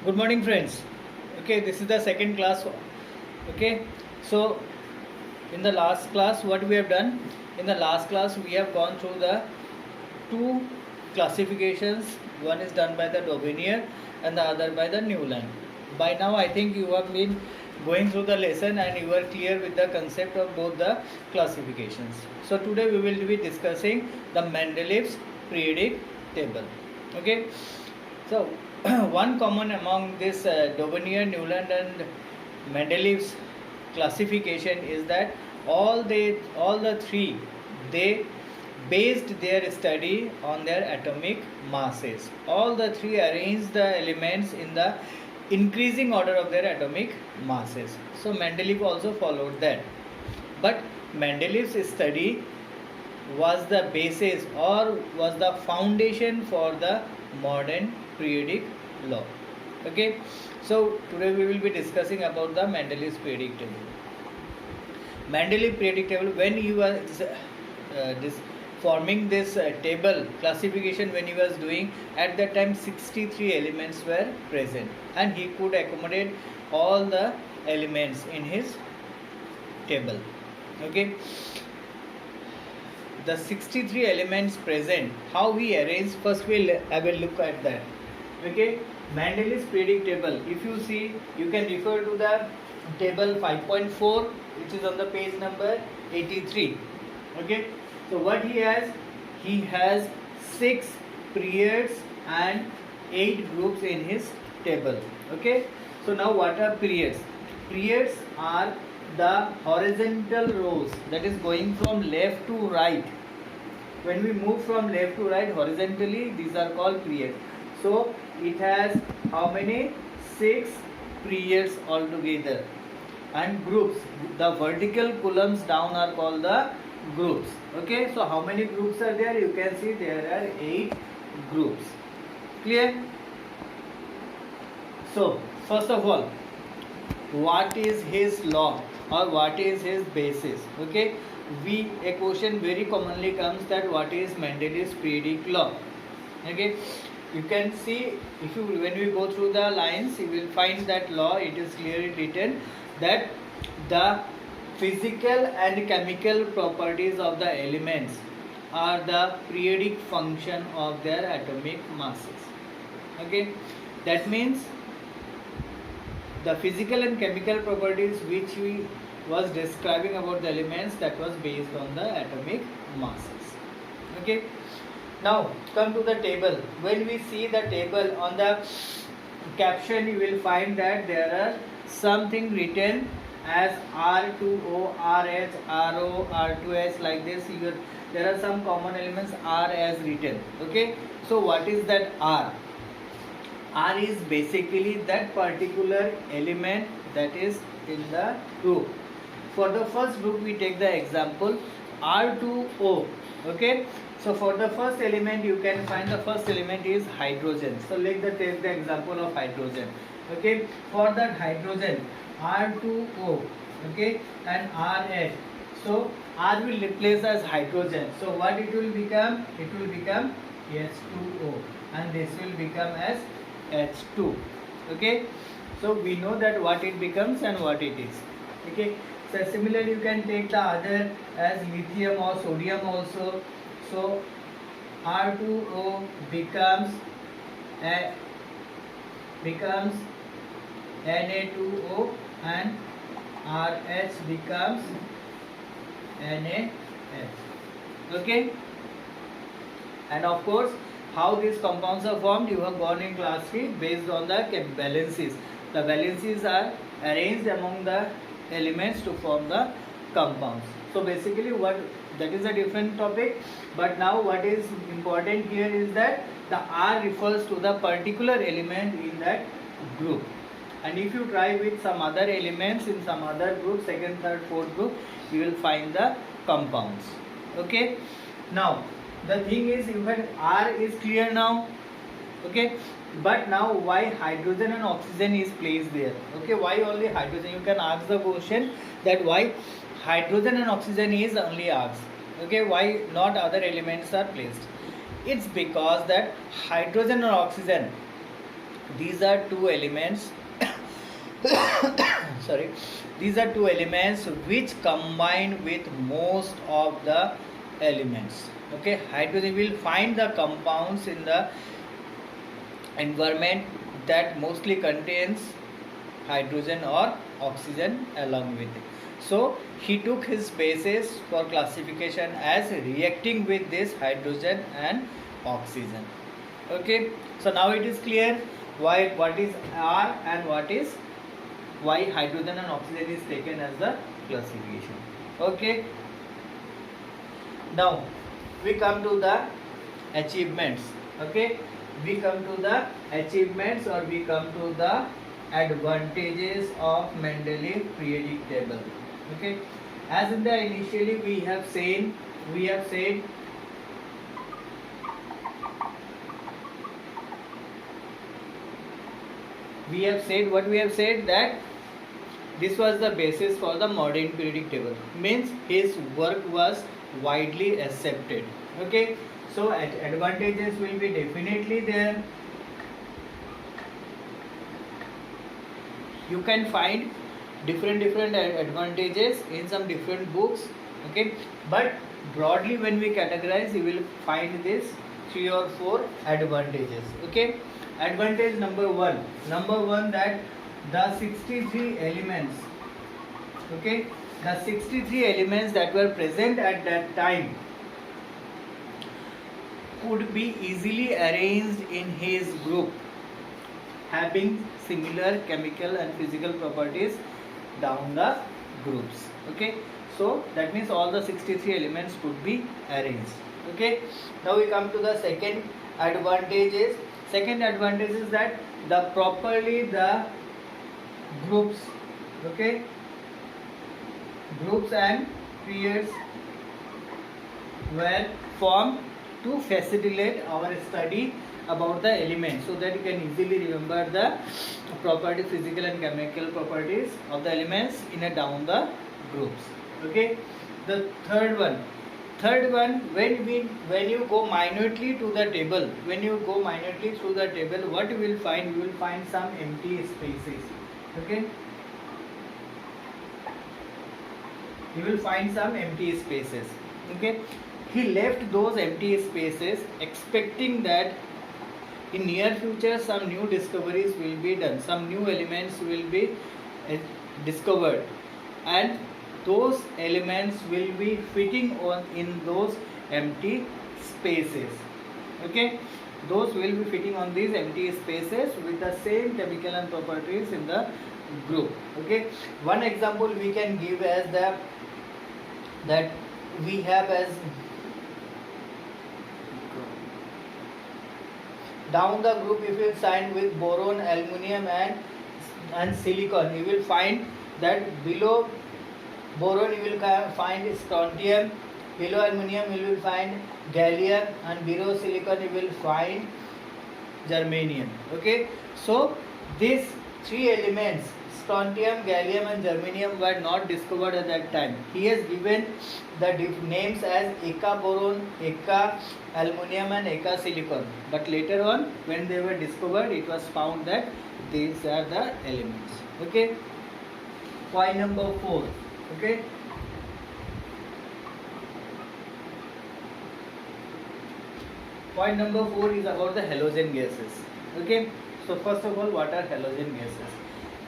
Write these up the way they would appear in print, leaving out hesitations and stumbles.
Good morning, friends. Okay, this is the second class. Okay, so in the last class, what we have done? In the last class, we have gone through the two classifications. One is done by the Daubinier and the other by the Newland. By now, I think you have been going through the lesson and you are clear with the concept of both the classifications. So today we will be discussing the Mendeleev's periodic table. Okay, so one common among this Daubinier, Newland, and Mendeleev's classification is that all the three, they based their study on their atomic masses. All the three arranged the elements in the increasing order of their atomic masses. So Mendeleev also followed that. But Mendeleev's study was the basis or was the foundation for the modern periodic law. Okay, so today we will be discussing about the Mendeleev's periodic table. Mendeleev periodic table, when he was forming this table classification, when he was doing, at that time 63 elements were present and he could accommodate all the elements in his table. Okay, the 63 elements present, how we arrange, first we'll have a look at that. Okay, Mendeleev's periodic table, if you see, you can refer to the table 5.4, which is on the page number 83. Okay, so what he has 6 periods and 8 groups in his table. Okay, so now what are periods? Periods are the horizontal rows, that is going from left to right. When we move from left to right horizontally, these are called periods. So it has how many? 6 periods altogether. And groups, the vertical columns down are called the groups. Okay, so how many groups are there? You can see there are 8 groups. Clear? So first of all, what is his law or what is his basis? Okay, a question very commonly comes that what is Mendeleev's periodic law? Okay, you can see, if you when we go through the lines, you will find that law. It is clearly written that the physical and chemical properties of the elements are the periodic function of their atomic masses. Okay, that means the physical and chemical properties which we was describing about the elements, that was based on the atomic masses. Okay, now come to the table. When we see the table, on the caption you will find that there are something written as R2O, RH, RO, R2S, like this. There are some common elements R as written. Okay, so what is that R? R is basically that particular element that is in the group. For the first group, we take the example R2O. Okay, so for the first element, you can find the first element is hydrogen. So take the example of hydrogen. Okay, for that hydrogen, R2O, okay, and RH. So R will replace as hydrogen. So what it will become? It will become H2O, and this will become as H2. Okay, so we know that what it becomes and what it is. Okay, so similarly you can take the other as lithium or sodium also. So R2O becomes Na2O and RH becomes NaH. Okay, and of course, how these compounds are formed, you have gone in class 3 based on the valencies. The valencies are arranged among the elements to form the compounds. So basically that is a different topic, but now what is important here is that the R refers to the particular element in that group. And if you try with some other elements in some other group, second, third, fourth group, you will find the compounds. Okay, now the thing is, even R is clear now. Okay, but now why hydrogen and oxygen is placed there? Okay, why only hydrogen? You can ask the question that why hydrogen and oxygen is only asked. Okay, why not other elements are placed? It's because that hydrogen and oxygen, these are two elements sorry, these are two elements which combine with most of the elements. Okay, hydrogen will find the compounds in the environment that mostly contains hydrogen or oxygen along with it. So he took his bases for classification as reacting with this hydrogen and oxygen. Okay, so now it is clear why what is R and what is why hydrogen and oxygen is taken as the classification. Okay, now we come to the achievements. Okay, we come to the achievements, or we come to the advantages of Mendeleev periodic table. Okay, as in the initially we have said what we have said, that this was the basis for the modern periodic table, means his work was widely accepted. Okay, so advantages will be definitely there. You can find different advantages in some different books. Okay, but broadly when we categorize, you will find this 3 or 4 advantages. Okay, advantage number one, that the 63 elements, okay, the 63 elements that were present at that time could be easily arranged in his group, having similar chemical and physical properties down the groups. Okay, so that means all the 63 elements could be arranged. Okay, now we come to the second advantage is that the properly the groups, okay, groups and periods were formed to facilitate our study about the elements, so that you can easily remember the property, physical and chemical properties of the elements in a down the groups. Okay, the third one, when you go minutely to the table, through the table, what you will find? You will find some empty spaces. Okay, you will find some empty spaces. Okay, he left those empty spaces expecting that in near future some new discoveries will be done, some new elements will be discovered, and those elements will be fitting on in those empty spaces. Okay, those will be fitting on these empty spaces with the same chemical and properties in the group. Okay, one example we can give as that we have as down the group, if you sign with boron, aluminium and silicon, you will find that below boron you will find strontium, below aluminium you will find gallium, and below silicon you will find germanium. Okay, so these three elements, strontium, gallium and germanium, were not discovered at that time. He has given the names as Eka boron, Eka aluminium and Eka silicon, but later on when they were discovered, it was found that these are the elements. Okay, point number 4. Okay, point number 4 is about the halogen gases. Okay, so first of all, what are halogen gases?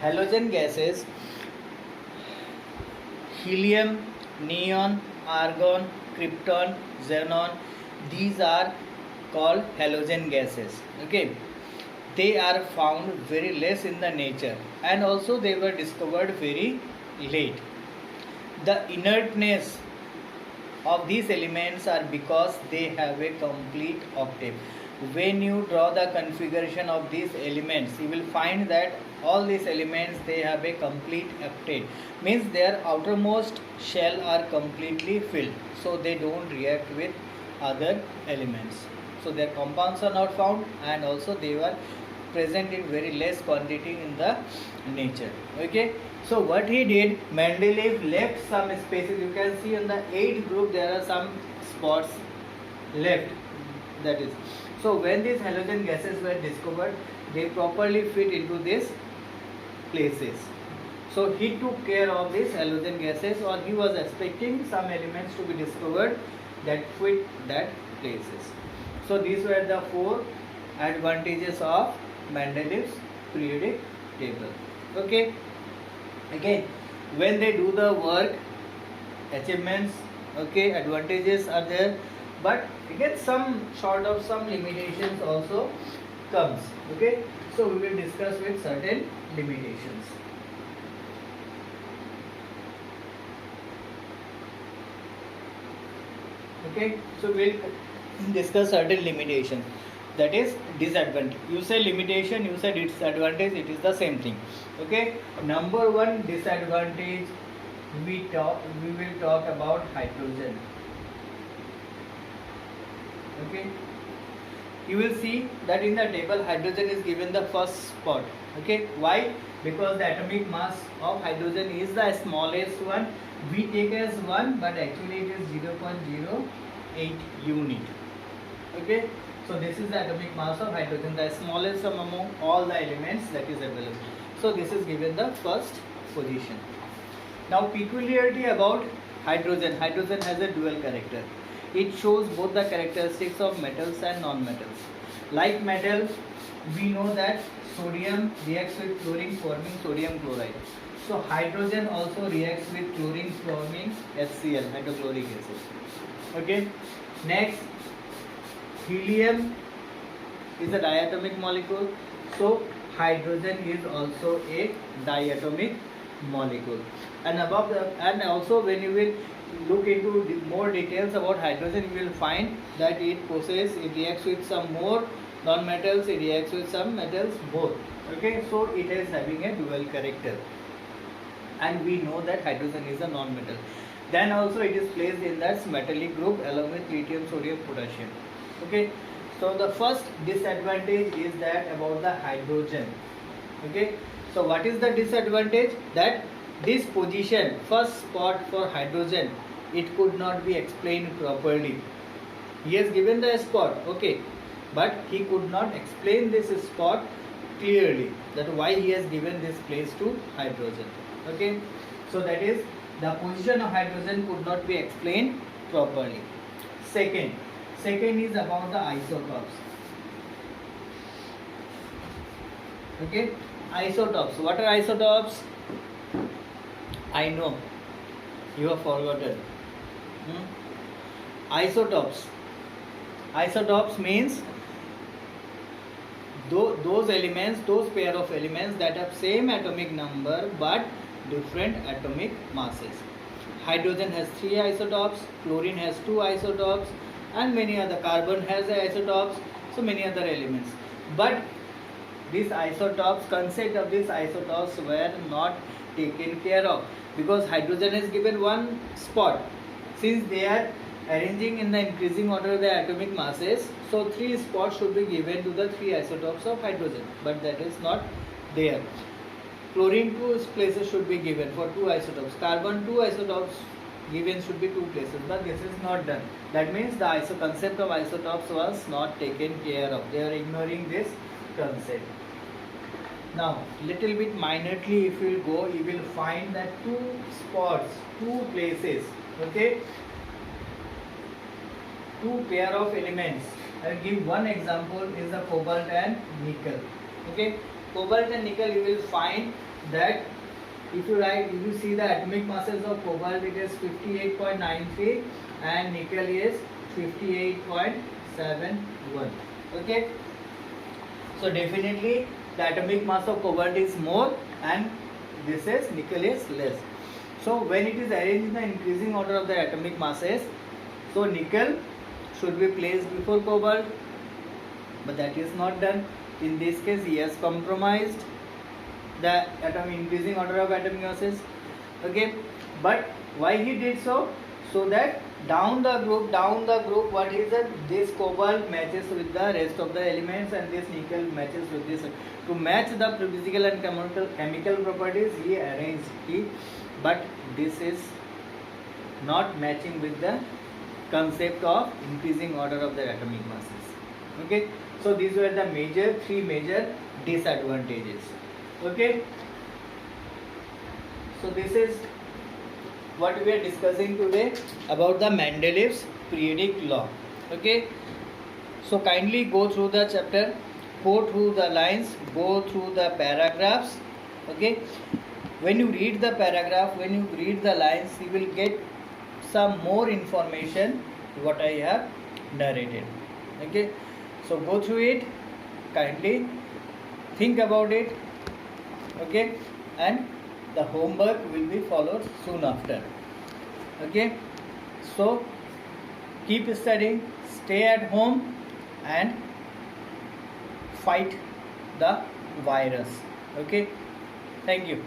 Halogen gases: helium, neon, argon, krypton, xenon, these are called halogen gases. Okay, they are found very less in the nature, and also they were discovered very late. The inertness of these elements are because they have a complete octave. When you draw the configuration of these elements, you will find that all these elements, they have a complete octave, means their outermost shell are completely filled, so they don't react with other elements, so their compounds are not found, and also they were present in very less quantity in the nature. Okay, so what he did, Mendeleev left some spaces. You can see in the 8th group there are some spots left, that is, So when these halogen gases were discovered, they properly fit into these places. So he took care of these halogen gases, or he was expecting some elements to be discovered that fit that places. So these were the 4 advantages of Mendeleev's periodic table. Okay. Again, when they do the work, achievements, okay, advantages are there, but again some sort of some limitations also comes. Okay. So we will discuss with certain limitations. Okay, so we'll discuss certain limitation. That is disadvantage. You say limitation, you say disadvantage, it is the same thing. Okay, number 1 disadvantage, we will talk about hydrogen. Okay, you will see that in the table hydrogen is given the first spot. Okay, why? Because the atomic mass of hydrogen is the smallest one. We take as 1, but actually it is 0.08 unit. Okay, so this is the atomic mass of hydrogen, the smallest among all the elements that is available. So this is given the first position. Now peculiarity about hydrogen. Hydrogen has a dual character. It shows both the characteristics of metals and non-metals. Like metal, we know that sodium reacts with chlorine forming sodium chloride. So hydrogen also reacts with chlorine forming HCl, hydrochloric acid. Okay. Next, helium is a diatomic molecule. So hydrogen is also a diatomic molecule. And also when you will look into more details about hydrogen, you will find that it reacts with some more non-metals, it reacts with some metals, both. Okay, so it is having a dual character, and we know that hydrogen is a non-metal. Then also it is placed in that metallic group along with lithium, sodium, potassium. Okay, so the first disadvantage is that about the hydrogen. Okay, so what is the disadvantage? That this position, first spot for hydrogen, it could not be explained properly. He has given the spot, okay, but he could not explain this spot clearly, that why he has given this place to hydrogen. Okay, so that is the position of hydrogen could not be explained properly. Second is about the isotopes. Okay, isotopes. What are isotopes? I know you have forgotten. Isotopes means those elements, those pair of elements that have same atomic number but different atomic masses. Hydrogen has 3 isotopes, chlorine has 2 isotopes, and many other, carbon has isotopes, so many other elements. But these isotopes, concept of these isotopes were not taken care of, because hydrogen is given 1 spot. Since they are arranging in the increasing order of the atomic masses, so 3 spots should be given to the 3 isotopes of hydrogen, but that is not there. Chlorine 2 places should be given for 2 isotopes. Carbon 2 isotopes given should be 2 places, but this is not done. That means the concept of isotopes was not taken care of. They are ignoring this concept. Now, little bit minutely if you go, you will find that 2 spots, 2 places, okay, 2 pair of elements. I will give one example is the cobalt and nickel. Okay, cobalt and nickel, you will find that if you see the atomic masses of cobalt, it is 58.93 and nickel is 58.71. Okay, so definitely the atomic mass of cobalt is more and this is nickel is less. So when it is arranged in the increasing order of the atomic masses, so nickel should be placed before cobalt, but that is not done. In this case, he has compromised the increasing order of atomic masses. Okay, but why he did so? So that down the group, what is that? This cobalt matches with the rest of the elements and this nickel matches with this. To match the physical and chemical properties, he arranged it, but this is not matching with the concept of increasing order of the atomic masses. Okay, so these were the three major disadvantages. Okay, so this is what we are discussing today about the Mendeleev's periodic law. Okay, so kindly go through the chapter, go through the lines, go through the paragraphs. Okay, when you read the paragraph, when you read the lines, you will get some more information what I have narrated. Okay, so go through it kindly, think about it. Okay, and the homework will be followed soon after. Okay, so keep studying, stay at home, and fight the virus. Okay, thank you.